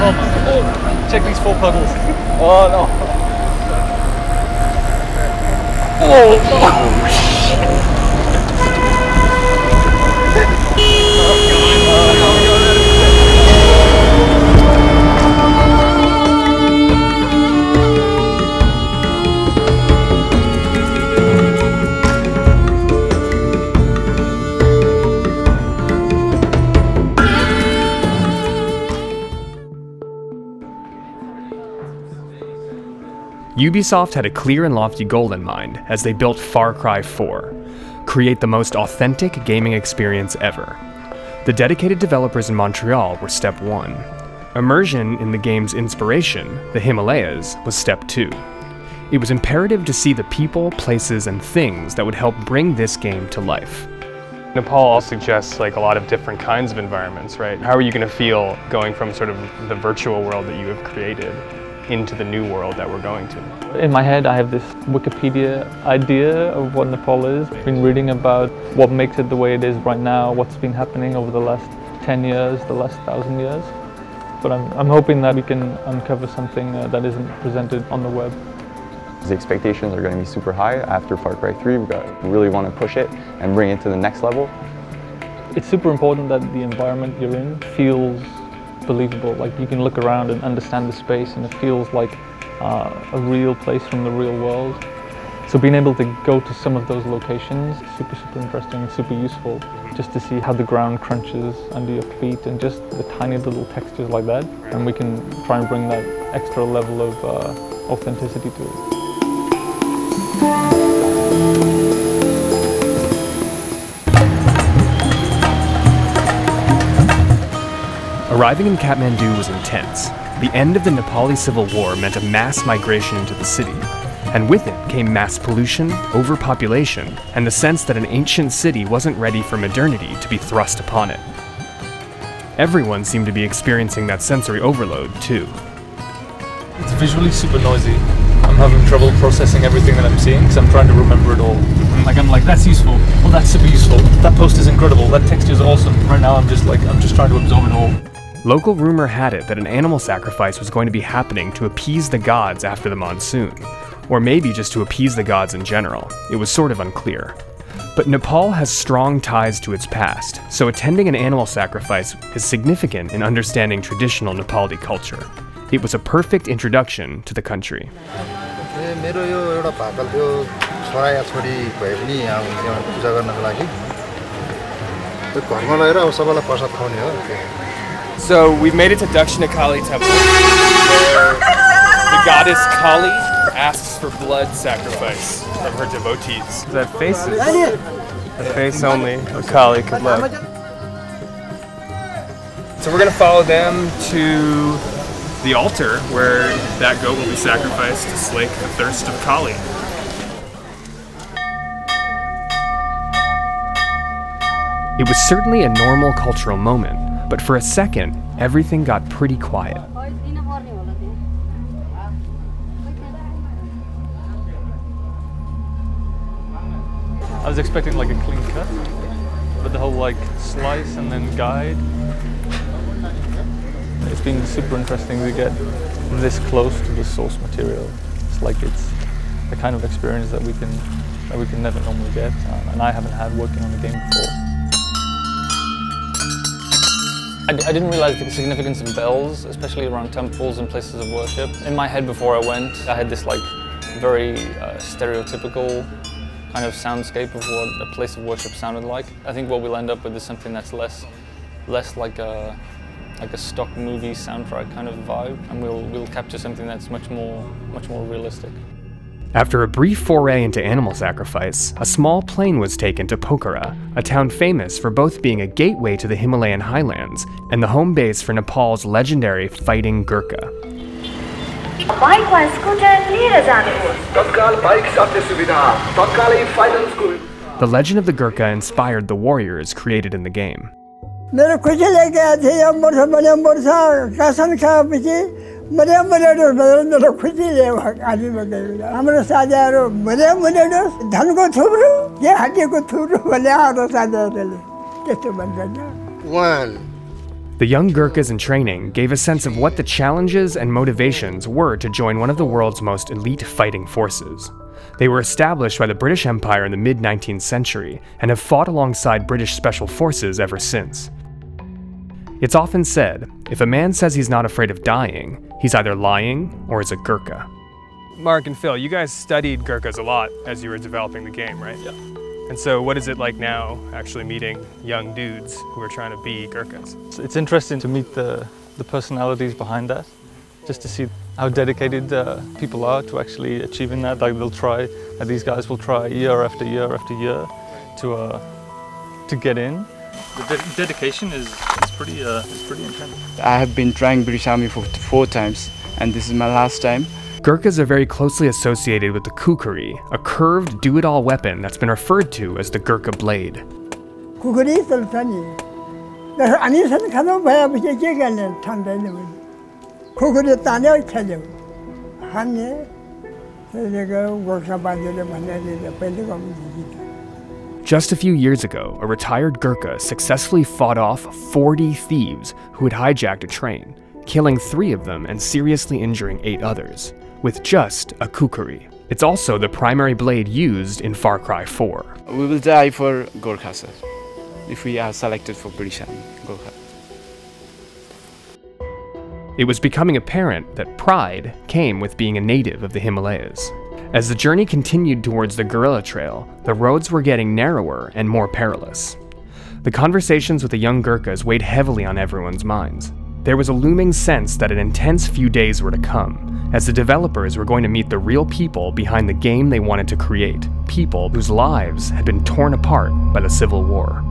Oh, check these 4 puddles. Oh no. Oh shit. Ubisoft had a clear and lofty goal in mind as they built Far Cry 4, create the most authentic gaming experience ever. The dedicated developers in Montreal were step 1. Immersion in the game's inspiration, the Himalayas, was step 2. It was imperative to see the people, places, and things that would help bring this game to life. Nepal all suggests like a lot of different kinds of environments, right? How are you going to feel going from sort of the virtual world that you have created into the new world that we're going to? In my head I have this Wikipedia idea of what Nepal is. I've been reading about what makes it the way it is right now, what's been happening over the last 10 years, the last 1,000 years. But I'm hoping that we can uncover something that isn't presented on the web. The expectations are going to be super high after Far Cry 3. We really want to push it and bring it to the next level. It's super important that the environment you're in feels believable. Like you can look around and understand the space and it feels like a real place from the real world. So being able to go to some of those locations is super interesting and super useful, just to see how the ground crunches under your feet and just the tiny little textures like that. And we can try and bring that extra level of authenticity to it. Arriving in Kathmandu was intense. The end of the Nepali Civil War meant a mass migration into the city, and with it came mass pollution, overpopulation, and the sense that an ancient city wasn't ready for modernity to be thrust upon it. Everyone seemed to be experiencing that sensory overload, too. It's visually super noisy. I'm having trouble processing everything that I'm seeing because I'm trying to remember it all. I'm like, that's useful. Oh, that's super useful. That post is incredible. That texture is awesome. Right now, I'm just trying to absorb it all. Local rumor had it that an animal sacrifice was going to be happening to appease the gods after the monsoon, or maybe just to appease the gods in general. It was sort of unclear. But Nepal has strong ties to its past, so attending an animal sacrifice is significant in understanding traditional Nepali culture. It was a perfect introduction to the country. So we've made it to Dakshina Kali Temple, where the goddess Kali asks for blood sacrifice from her devotees. That face is the face only a Kali could love. So we're gonna follow them to the altar where that goat will be sacrificed to slake the thirst of Kali. It was certainly a normal cultural moment, but for a second, everything got pretty quiet. I was expecting like a clean cut, but the whole like slice and then guide. It's been super interesting to get this close to the source material. It's like it's the kind of experience that we can never normally get, and I haven't had working on the game before. I didn't realize the significance of bells, especially around temples and places of worship. In my head before I went, I had this like very stereotypical kind of soundscape of what a place of worship sounded like. I think what we'll end up with is something that's less like a stock movie soundtrack kind of vibe, and we'll capture something that's much more realistic. After a brief foray into animal sacrifice, a small plane was taken to Pokhara, a town famous for both being a gateway to the Himalayan highlands and the home base for Nepal's legendary fighting Gurkha. The legend of the Gurkha inspired the warriors created in the game. The young Gurkhas in training gave a sense of what the challenges and motivations were to join one of the world's most elite fighting forces. They were established by the British Empire in the mid-19th century and have fought alongside British special forces ever since. It's often said, if a man says he's not afraid of dying, he's either lying or is a Gurkha. Mark and Phil, you guys studied Gurkhas a lot as you were developing the game, right? Yeah. And so what is it like now actually meeting young dudes who are trying to be Gurkhas? It's interesting to meet the personalities behind that, just to see how dedicated people are to actually achieving that. Like these guys will try year after year after year to get in. The dedication is pretty intense. I have been trying British Army for 4 times, and this is my last time. Gurkhas are very closely associated with the kukri, a curved do-it-all weapon that's been referred to as the Gurkha blade. Just a few years ago, a retired Gurkha successfully fought off 40 thieves who had hijacked a train, killing 3 of them and seriously injuring 8 others, with just a kukri. It's also the primary blade used in Far Cry 4. We will die for Gorkha, sir, if we are selected for British Army, Gorkha. It was becoming apparent that pride came with being a native of the Himalayas. As the journey continued towards the guerrilla trail, the roads were getting narrower and more perilous. The conversations with the young Gurkhas weighed heavily on everyone's minds. There was a looming sense that an intense few days were to come, as the developers were going to meet the real people behind the game they wanted to create, people whose lives had been torn apart by the Civil War.